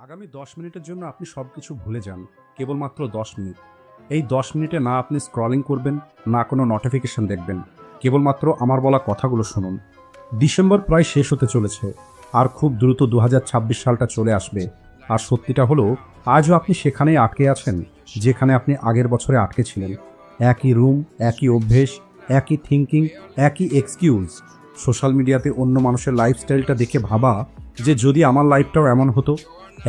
আগামী ১০ মিনিটের জন্য আপনি সবকিছু ভুলে যান। কেবলমাত্র ১০ মিনিট। এই ১০ মিনিটে না আপনি স্ক্রলিং করবেন, না কোনো নোটিফিকেশন দেখবেন। কেবলমাত্র আমার বলা কথাগুলো শুনুন। ডিসেম্বর প্রায় শেষ হতে চলেছে। আর খুব দ্রুত ২০২৬ সালটা চলে আসবে। আর সত্যিটা হলো, আজও আপনি সেখানেই আটকে আছেন, যেখানে আপনি আগের বছরে আটকে ছিলেন। একই রুম, একই অভ্যেস, একই থিঙ্কিং, একই এক্সকিউজ। সোশ্যাল মিডিয়াতে অন্য মানুষের লাইফস্টাইলটা দেখে ভাবা যে যদি আমার লাইফটাও এমন হতো।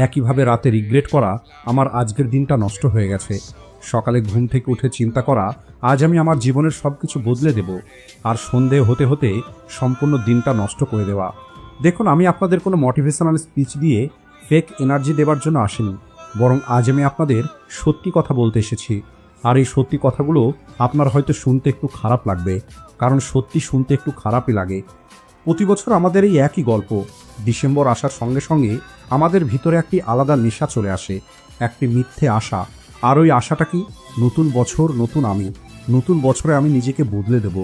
একইভাবে রাতে রিগ্রেট করা আমার আজকের দিনটা নষ্ট হয়ে গেছে। সকালে ঘুম থেকে উঠে চিন্তা করা আজ আমি আমার জীবনের সব কিছু বদলে দেব। আর সন্ধে হতে হতে সম্পূর্ণ দিনটা নষ্ট করে দেওয়া। দেখুন, আমি আপনাদের কোনো মোটিভেশনাল স্পিচ দিয়ে ফেক এনার্জি দেওয়ার জন্য আসিনি, বরং আজ আমি আপনাদের সত্যি কথা বলতে এসেছি। আর এই সত্যি কথাগুলো আপনার হয়তো শুনতে একটু খারাপ লাগবে, কারণ সত্যি শুনতে একটু খারাপই লাগে। প্রতি বছর আমাদের এই একই গল্প। ডিসেম্বর আসার সঙ্গে সঙ্গে আমাদের ভিতরে একটি আলাদা নেশা চলে আসে, একটি মিথ্যে আশা। আর ওই আশাটা কি? নতুন বছর, নতুন আমি। নতুন বছরে আমি নিজেকে বদলে দেব।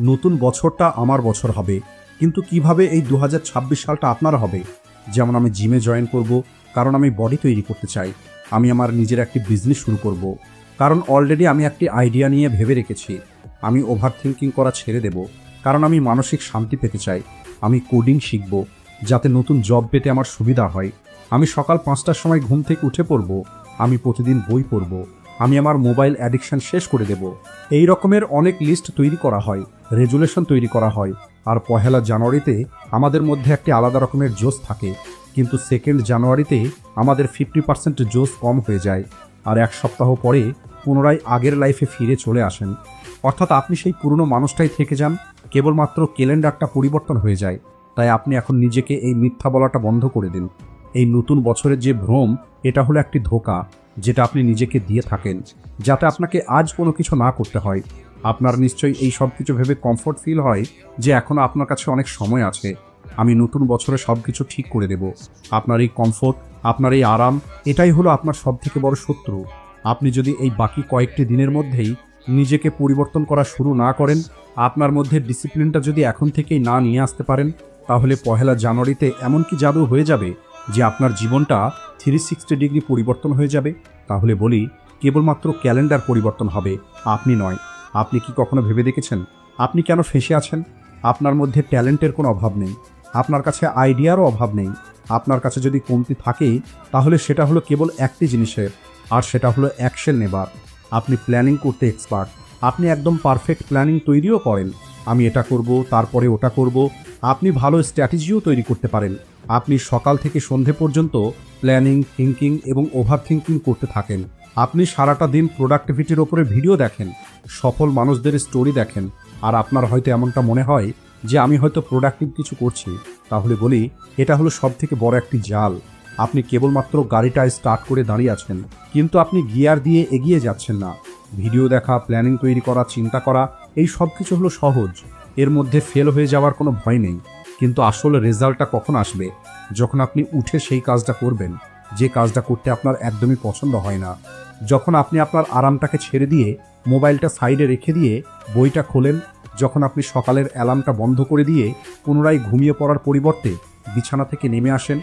নতুন বছরটা আমার বছর হবে। কিন্তু কিভাবে এই ২০২৬ সালটা আপনার হবে? যেমন আমি জিমে জয়েন করব, কারণ আমি বডি তৈরি করতে চাই। আমি আমার নিজের একটি বিজনেস শুরু করব, কারণ অলরেডি আমি একটি আইডিয়া নিয়ে ভেবে রেখেছি। আমি ওভার থিঙ্কিং করা ছেড়ে দেব, কারণ আমি মানসিক শান্তি পেতে চাই। আমি কোডিং শিখব, যাতে নতুন জব পেতে আমার সুবিধা হয়। আমি সকাল ৫টার সময় ঘুম থেকে উঠে পড়ব। আমি প্রতিদিন বই পড়ব। আমি আমার মোবাইল অ্যাডিকশন শেষ করে দেব। এই রকমের অনেক লিস্ট তৈরি করা হয়, রেজুলেশন তৈরি করা হয়। আর পহেলা জানুয়ারিতে আমাদের মধ্যে একটি আলাদা রকমের জোশ থাকে, কিন্তু 2nd জানুয়ারিতে আমাদের 50% জোশ কম হয়ে যায়। আর এক সপ্তাহ পরে পুনরায় আগের লাইফে ফিরে চলে আসেন। অর্থাৎ আপনি সেই পুরনো মানুষটাই থেকে যান, কেবলমাত্র ক্যালেন্ডারটা পরিবর্তন হয়ে যায়। তাই আপনি এখন নিজেকে এই মিথ্যা বলাটা বন্ধ করে দিন। এই নতুন বছরের যে ভ্রম, এটা হলো একটি ধোঁকা, যেটা আপনি নিজেকে দিয়ে থাকেন, যাতে আপনাকে আজ কোনো কিছু না করতে হয়। আপনার নিশ্চয়ই এই সব কিছু ভেবে কমফোর্ট ফিল হয় যে এখনও আপনার কাছে অনেক সময় আছে। আমি নতুন বছরে সব কিছু ঠিক করে দেব। আপনার এই কমফোর্ট, আপনার এই আরাম, এটাই হলো আপনার সবথেকে বড় শত্রু। আপনি যদি এই বাকি কয়েকটি দিনের মধ্যেই নিজেকে পরিবর্তন করা শুরু না করেন, আপনার মধ্যে ডিসিপ্লিনটা যদি এখন থেকেই না নিয়ে আসতে পারেন, তাহলে পহেলা জানুয়ারিতে এমন কি জাদু হয়ে যাবে যে আপনার জীবনটা 360 ডিগ্রি পরিবর্তন হয়ে যাবে। তাহলে বলি, কেবলমাত্র ক্যালেন্ডার পরিবর্তন হবে, আপনি নয়। আপনি কি কখনো ভেবে দেখেছেন আপনি কেন ফেঁসে আছেন? আপনার মধ্যে ট্যালেন্টের কোনো অভাব নেই, আপনার কাছে আইডিয়ারও অভাব নেই। আপনার কাছে যদি কমতি থাকেই, তাহলে সেটা হলো কেবল একটি জিনিসের, আর সেটা হলো অ্যাকশন নেবার। আপনি প্ল্যানিং করতে এক্সপার্ট। আপনি একদম পারফেক্ট প্ল্যানিং তৈরিও করেন। আমি এটা করব, তারপরে ওটা করব। আপনি ভালো স্ট্র্যাটেজিও তৈরি করতে পারেন। আপনি সকাল থেকে সন্ধে পর্যন্ত প্ল্যানিং, থিঙ্কিং এবং ওভার থিঙ্কিং করতে থাকেন। আপনি সারাটা দিন প্রোডাক্টিভিটির ওপরে ভিডিও দেখেন, সফল মানুষদের স্টোরি দেখেন। আর আপনার হয়তো এমনটা মনে হয় যে আমি হয়তো প্রোডাক্টিভ কিছু করছি। তাহলে বলি, এটা হলো সবথেকে বড় একটি জাল। আপনি কেবলমাত্র গাড়িটা স্টার্ট করে দাঁড়িয়ে আছেন, কিন্তু আপনি গিয়ার দিয়ে এগিয়ে যাচ্ছেন না। ভিডিও দেখা, প্ল্যানিং তৈরি করা, চিন্তা করা, এই সব কিছু হলো সহজ। এর মধ্যে ফেল হয়ে যাওয়ার কোনো ভয় নেই। কিন্তু আসলে রেজাল্টটা কখন আসবে? যখন আপনি উঠে সেই কাজটা করবেন, যে কাজটা করতে আপনার একদমই পছন্দ হয় না। যখন আপনি আপনার আরামটাকে ছেড়ে দিয়ে মোবাইলটা সাইডে রেখে দিয়ে বইটা খোলেন। যখন আপনি সকালের অ্যালার্মটা বন্ধ করে দিয়ে পুনরায় ঘুমিয়ে পড়ার পরিবর্তে বিছানা থেকে নেমে আসেন।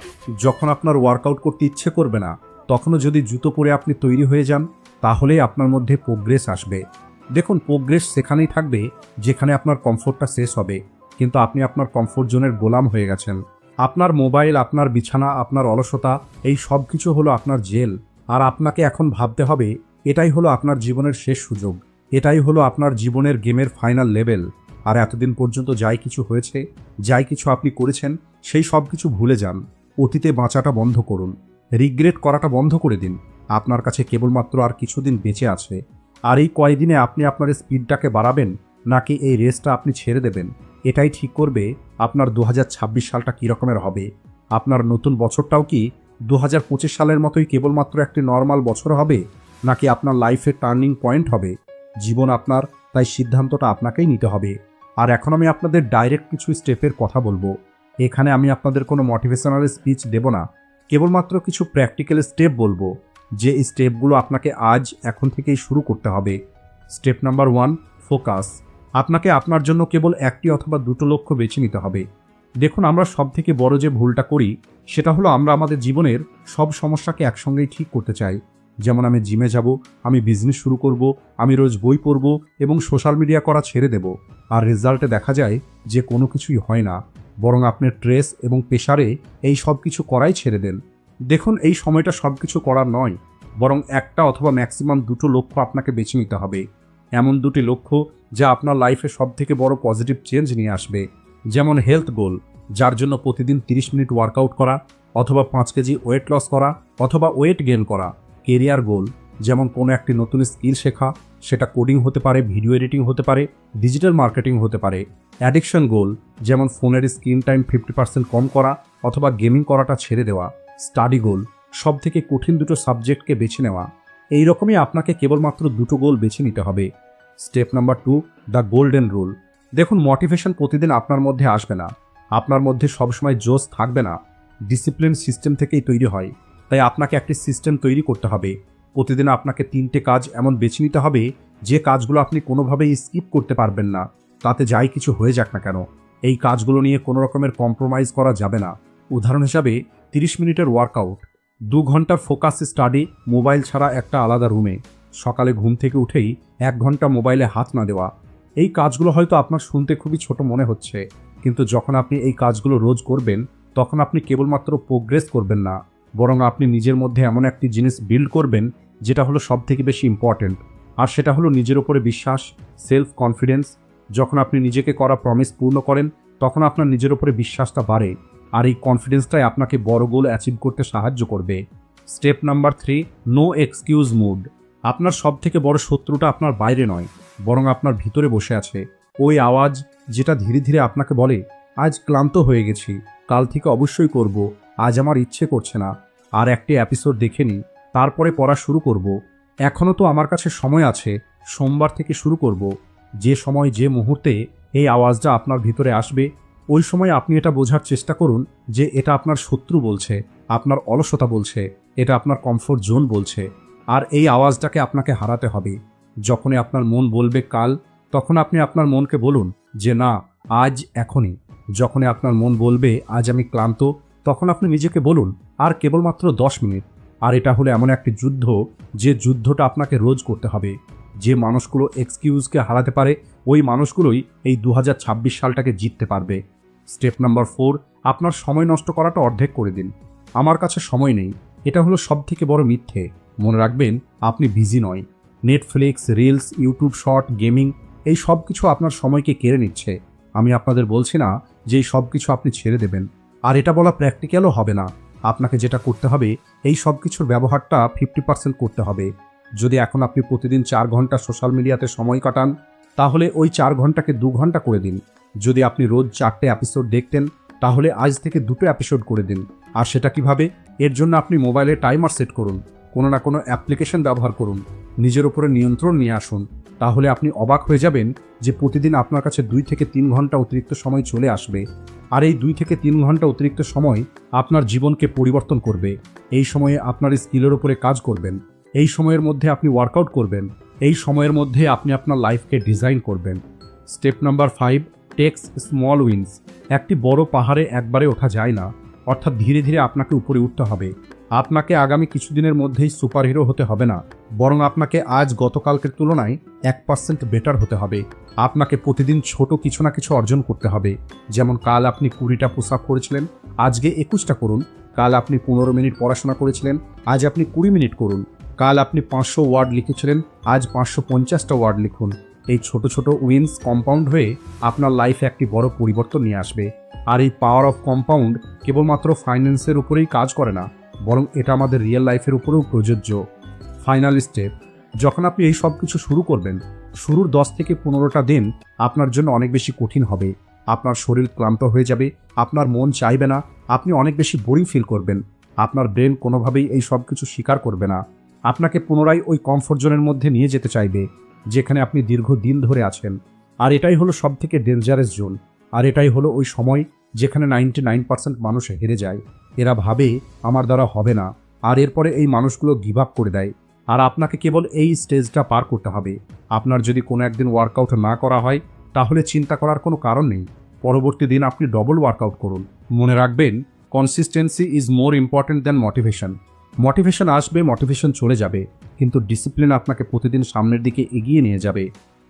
যখন আপনার ওয়ার্কআউট করতে ইচ্ছে করবে না, তখনও যদি জুতো পরে আপনি তৈরি হয়ে যান, তাহলেই আপনার মধ্যে প্রোগ্রেস আসবে। দেখুন, প্রোগ্রেস সেখানেই থাকবে যেখানে আপনার কমফোর্টটা শেষ হবে। কিন্তু আপনি আপনার কমফোর্ট জোনের গোলাম হয়ে গেছেন। আপনার মোবাইল, আপনার বিছানা, আপনার অলসতা, এই সব কিছু হলো আপনার জেল। আর আপনাকে এখন ভাবতে হবে, এটাই হলো আপনার জীবনের শেষ সুযোগ। এটাই হলো আপনার জীবনের গেমের ফাইনাল লেভেল। আর এতদিন পর্যন্ত যাই কিছু হয়েছে, যাই কিছু আপনি করেছেন, সেই সব কিছু ভুলে যান। অতীতে বাঁচাটা বন্ধ করুন, রিগ্রেট করাটা বন্ধ করে দিন। আপনার কাছে কেবলমাত্র আর কিছুদিন বেঁচে আছে। আর এই কয়দিনে আপনি আপনার স্পিডটাকে বাড়াবেন, নাকি এই রেসটা আপনি ছেড়ে দেবেন, এটাই ঠিক করবে আপনার ২০২৬ সালটা কী রকমের হবে। আপনার নতুন বছরটাও কি ২০২৫ সালের মতোই কেবলমাত্র একটি নর্মাল বছর হবে, নাকি আপনার লাইফের টার্নিং পয়েন্ট হবে? জীবন আপনার, তাই সিদ্ধান্তটা আপনাকেই নিতে হবে। আর এখন আমি আপনাদের ডাইরেক্ট কিছু স্টেপের কথা বলবো। এখানে আমি আপনাদের কোনো মোটিভেশনাল স্পিচ দেব না, কেবলমাত্র কিছু প্র্যাকটিক্যাল স্টেপ বলবো, যে স্টেপগুলো আপনাকে আজ এখন থেকেই শুরু করতে হবে। Step number 1, focus. আপনাকে আপনার জন্য কেবল একটি অথবা দুটো লক্ষ্য বেছে নিতে হবে। দেখুন, আমরা সবথেকে বড় যে ভুলটা করি সেটা হলো আমরা আমাদের জীবনের সব সমস্যাকে একসঙ্গেই ঠিক করতে চাই। যেমন আমি জিমে যাব, আমি বিজনেস শুরু করব, আমি রোজ বই পড়ব এবং সোশ্যাল মিডিয়া করা ছেড়ে দেব। আর রেজাল্টে দেখা যায় যে কোনো কিছুই হয় না, বরং আপনি স্ট্রেস এবং প্রেশারে এই সব কিছু করাই ছেড়ে দেন। দেখুন, এই সময়টা সব কিছু করার নয়, বরং একটা অথবা ম্যাক্সিমাম দুটো লক্ষ্য আপনাকে বেছে নিতে হবে। এমন দুটি লক্ষ্য যা আপনার লাইফে সবথেকে বড় পজিটিভ চেঞ্জ নিয়ে আসবে। যেমন হেলথ গোল, যার জন্য প্রতিদিন 30 মিনিট ওয়ার্কআউট করা, অথবা 5 কেজি ওয়েট লস করা, অথবা ওয়েট গেইন করা। কেরিয়ার গোল, যেমন কোনো একটি নতুন স্কিল শেখা, সেটা কোডিং হতে পারে, ভিডিও এডিটিং হতে পারে, ডিজিটাল মার্কেটিং হতে পারে। অ্যাডিকশন গোল, যেমন ফোনের স্ক্রিন টাইম 50% কম করা অথবা গেমিং করাটা ছেড়ে দেওয়া। স্টাডি গোল, সব থেকে কঠিন দুটো সাবজেক্টকে বেছে নেওয়া। এই রকমই আপনাকে কেবলমাত্র দুটো গোল বেছে নিতে হবে। Step number 2, the golden rule. দেখুন, মোটিভেশন প্রতিদিন আপনার মধ্যে আসবে না, আপনার মধ্যে সবসময় জোশ থাকবে না। ডিসিপ্লিন সিস্টেম থেকেই তৈরি হয়, তাই আপনাকে একটি সিস্টেম তৈরি করতে হবে। প্রতিদিন আপনাকে 3টে কাজ এমন বেছে নিতে হবে যে কাজগুলো আপনি কোনোভাবেই স্কিপ করতে পারবেন না, তাতে যাই কিছু হয়ে যাক না কেন। এই কাজগুলো নিয়ে কোনো রকমের কম্প্রোমাইজ করা যাবে না। উদাহরণ হিসাবে 30 মিনিটের ওয়ার্কআউট, 2 ঘন্টার ফোকাস স্টাডি, মোবাইল ছাড়া একটা আলাদা রুমে, সকালে ঘুম থেকে উঠেই 1 ঘন্টা মোবাইলে হাত না দেওয়া। এই কাজগুলো হয়তো আপনার শুনতে খুবই ছোট মনে হচ্ছে, কিন্তু যখন আপনি এই কাজগুলো রোজ করবেন তখন আপনি কেবলমাত্র প্রোগ্রেস করবেন না, বরং আপনি নিজের মধ্যে এমন একটি জিনিস বিল্ড করবেন যেটা হলো সবথেকে বেশি ইম্পর্ট্যান্ট। আর সেটা হলো নিজের উপরে বিশ্বাস, সেলফ কনফিডেন্স। যখন আপনি নিজেকে করা প্রমিস পূর্ণ করেন তখন আপনার নিজের উপরে বিশ্বাসটা বাড়ে, আর এই কনফিডেন্সটাই আপনাকে বড় গোল অ্যাচিভ করতে সাহায্য করবে। Step number 3, no excuse mood. আপনার সবথেকে বড় শত্রুটা আপনার বাইরে নয়, বরং আপনার ভিতরে বসে আছে। ওই আওয়াজ যেটা ধীরে ধীরে আপনাকে বলে, আজ ক্লান্ত হয়ে গেছি, কাল থেকে অবশ্যই করব, আজ আমার ইচ্ছে করছে না, আর একটি এপিসোড দেখে নিই, তারপরে পড়া শুরু করব, এখনও তো আমার কাছে সময় আছে, সোমবার থেকে শুরু করব। যে সময় যে মুহূর্তে এই আওয়াজটা আপনার ভিতরে আসবে, ওই সময় আপনি এটা বোঝার চেষ্টা করুন যে এটা আপনার শত্রু বলছে, আপনার অলসতা বলছে, এটা আপনার কমফোর্ট জোন বলছে। আর এই আওয়াজটাকে আপনাকে হারাতে হবে। যখনই আপনার মন বলবে কাল, তখন আপনি আপনার মনকে বলুন যে না, আজ, এখনই। যখনই আপনার মন বলবে আজ আমি ক্লান্ত, তখন আপনি নিজেকে বলুন আর কেবলমাত্র 10 মিনিট। আর এটা হলো এমন একটি যুদ্ধ, যে যুদ্ধটা আপনাকে রোজ করতে হবে। যে মানুষগুলো এক্সকিউজকে হারাতে পারে, ওই মানুষগুলোই এই 2026 সালটাকে জিততে পারবে। স্টেপ নাম্বার 4, আপনার সময় নষ্ট করাটা অর্ধেক করে দিন। আমার কাছে সময় নেই, এটা হলো সবথেকে বড় মিথ্যে। মনে রাখবেন, আপনি বিজি নয়। Netflix, reels, YouTube short, gaming, এই সব কিছু আপনার সময়কে কেড়ে নিচ্ছে। আমি আপনাদের বলছি না যে এই সব কিছু আপনি ছেড়ে দেবেন, আর এটা বলা প্র্যাকটিক্যালও হবে না। আপনাকে যেটা করতে হবে, এই সব কিছুর ব্যবহারটা 50% করতে হবে। যদি এখন আপনি প্রতিদিন 4 ঘন্টা সোশ্যাল মিডিয়াতে সময় কাটান, তাহলে ওই 4 ঘন্টাকে 2 ঘন্টা করে দিন। যদি আপনি রোজ 4টে এপিসোড দেখতেন, তাহলে আজ থেকে 2টো এপিসোড করে দিন। আর সেটা কিভাবে? এর জন্য আপনি মোবাইলে টাইমার সেট করুন, কোনো না কোনো অ্যাপ্লিকেশন ব্যবহার করুন, নিজের উপরে নিয়ন্ত্রণ নিয়ে আসুন। তাহলে আপনি অবাক হয়ে যাবেন যে প্রতিদিন আপনার কাছে 2 থেকে 3 ঘন্টা অতিরিক্ত সময় চলে আসবে। আর এই 2 থেকে 3 ঘন্টা অতিরিক্ত সময় আপনার জীবনকে পরিবর্তন করবে। এই সময়ে আপনার স্কিলের উপরে কাজ করবেন, এই সময়ের মধ্যে আপনি ওয়ার্কআউট করবেন, এই সময়ের মধ্যে আপনি আপনার লাইফকে ডিজাইন করবেন। Step number 5, takes small wins. একটি বড় পাহাড়ে একবারে ওঠা যায় না, অর্থাৎ ধীরে ধীরে আপনাকে উপরে উঠতে হবে। আপনাকে আগামী কিছুদিনের মধ্যেই সুপারহিরো হতে হবে না, বরং আপনাকে আজ গতকালকের তুলনায় 1% বেটার হতে হবে। আপনাকে প্রতিদিন ছোট কিছু না কিছু অর্জন করতে হবে। যেমন কাল আপনি 20টা পুশ আপ করেছিলেন, আজকে 21টা করুন। কাল আপনি 15 মিনিট পড়াশোনা করেছিলেন, আজ আপনি 20 মিনিট করুন। কাল আপনি 500 ওয়ার্ড লিখেছিলেন, আজ 550টা ওয়ার্ড লিখুন। এই ছোট ছোট উইন্স কম্পাউন্ড হয়ে আপনার লাইফে একটি বড় পরিবর্তন নিয়ে আসবে। আর এই পাওয়ার অফ কম্পাউন্ড কেবলমাত্র ফাইন্যান্সের উপরেই কাজ করে না, বরং এটা আমাদের রিয়েল লাইফের উপরেও প্রযোজ্য। ফাইনাল স্টেপ, যখন আপনি এই সব কিছু শুরু করবেন, শুরুর 10 থেকে 15টা দিন আপনার জন্য অনেক বেশি কঠিন হবে। আপনার শরীর ক্লান্ত হয়ে যাবে, আপনার মন চাইবে না, আপনি অনেক বেশি বোরিং ফিল করবেন। আপনার ব্রেন কোনোভাবেই এই সব কিছু স্বীকার করবে না, আপনাকে পুনরায় ওই কমফোর্ট জোনের মধ্যে নিয়ে যেতে চাইবে, যেখানে আপনি দীর্ঘদিন ধরে আছেন। আর এটাই হলো সব থেকে ডেঞ্জারাস জোন। আর এটাই হলো ওই সময় যেখানে 99% মানুষ হেরে যায়। এরা ভাবে আমার দ্বারা হবে না, আর এরপরে এই মানুষগুলো গিভ আপ করে দেয়। আর আপনাকে কেবল এই স্টেজটা পার করতে হবে। আপনার যদি কোনো একদিন ওয়ার্কআউট না করা হয়, তাহলে চিন্তা করার কোনো কারণ নেই। পরবর্তী দিন আপনি ডবল ওয়ার্কআউট করুন। মনে রাখবেন, consistency is more important than motivation. Motivation আসবে, মোটিভেশন চলে যাবে, কিন্তু ডিসিপ্লিন আপনাকে প্রতিদিন সামনের দিকে এগিয়ে নিয়ে যাবে।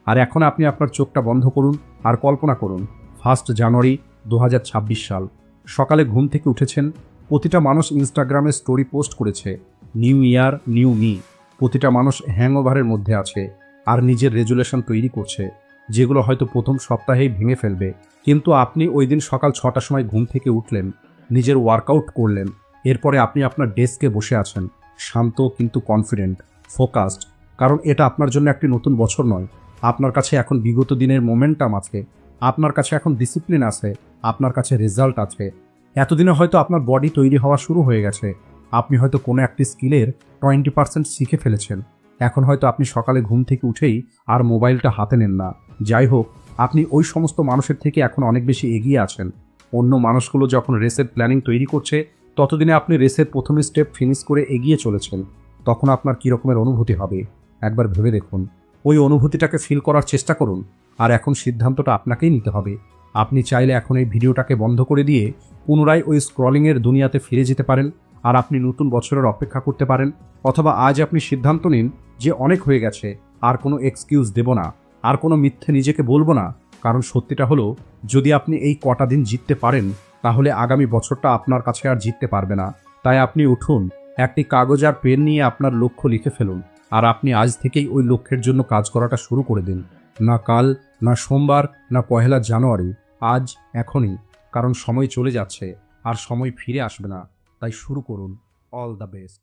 আর এখন আপনি আপনার চোখটা বন্ধ করুন আর কল্পনা করুন 1 জানুয়ারি 2026 সাল। সকালে ঘুম থেকে উঠেছেন, প্রতিটা মানুষ ইনস্টাগ্রামে স্টোরি পোস্ট করেছে, নিউ ইয়ার নিউ মি। প্রতিটা মানুষ হ্যাংওভারের মধ্যে আছে আর নিজের রেজুলেশন তৈরি করছে, যেগুলো হয়তো প্রথম সপ্তাহেই ভেঙে ফেলবে। কিন্তু আপনি ওই দিন সকাল 6টার সময় ঘুম থেকে উঠলেন, নিজের ওয়ার্কআউট করলেন, এরপরে আপনি আপনার ডেস্কে বসে আছেন, শান্ত কিন্তু কনফিডেন্ট, ফোকাসড। কারণ এটা আপনার জন্য একটি নতুন বছর নয়, আপনার কাছে এখন বিগত দিনের মোমেন্টাম আছে, আপনার কাছে এখন ডিসিপ্লিন আছে, আপনার কাছে রেজাল্ট আছে। এতদিনে হয়তো আপনার বডি তৈরি হওয়া শুরু হয়ে গেছে, আপনি হয়তো কোনো একটি স্কিলের 20% শিখে ফেলেছেন। এখন হয়তো আপনি সকালে ঘুম থেকে উঠেই আর মোবাইলটা হাতে নেন না। যাই হোক, আপনি ওই সমস্ত মানুষের থেকে এখন অনেক বেশি এগিয়ে আছেন। অন্য মানুষগুলো যখন রেসের প্ল্যানিং তৈরি করছে, ততদিনে আপনি রেসের প্রথম স্টেপ ফিনিশ করে এগিয়ে চলেছেন। তখন আপনার কী রকমের অনুভূতি হবে একবার ভেবে দেখুন। ওই অনুভূতিটাকে ফিল করার চেষ্টা করুন। আর এখন সিদ্ধান্তটা আপনাকেই নিতে হবে। আপনি চাইলে এখন এই ভিডিওটাকে বন্ধ করে দিয়ে পুনরায় ওই স্ক্রলিংয়ের দুনিয়াতে ফিরে যেতে পারেন, আর আপনি নতুন বছরের অপেক্ষা করতে পারেন। অথবা আজ আপনি সিদ্ধান্ত নিন যে অনেক হয়ে গেছে, আর কোনো এক্সকিউজ দেব না, আর কোনো মিথ্যে নিজেকে বলবো না। কারণ সত্যিটা হলো, যদি আপনি এই কটা দিন জিততে পারেন, তাহলে আগামী বছরটা আপনার কাছে আর জিততে পারবে না। তাই আপনি উঠুন, একটি কাগজ আর পেন নিয়ে আপনার লক্ষ্য লিখে ফেলুন, আর আপনি আজ থেকেই ওই লক্ষ্যের জন্য কাজ করাটা শুরু করে দিন। না কাল, না সোমবার, না 1 জানুয়ারি, আজ, এখনই। কারণ সময় চলে যাচ্ছে আর সময় ফিরে আসবে না। তাই শুরু করুন। All the best.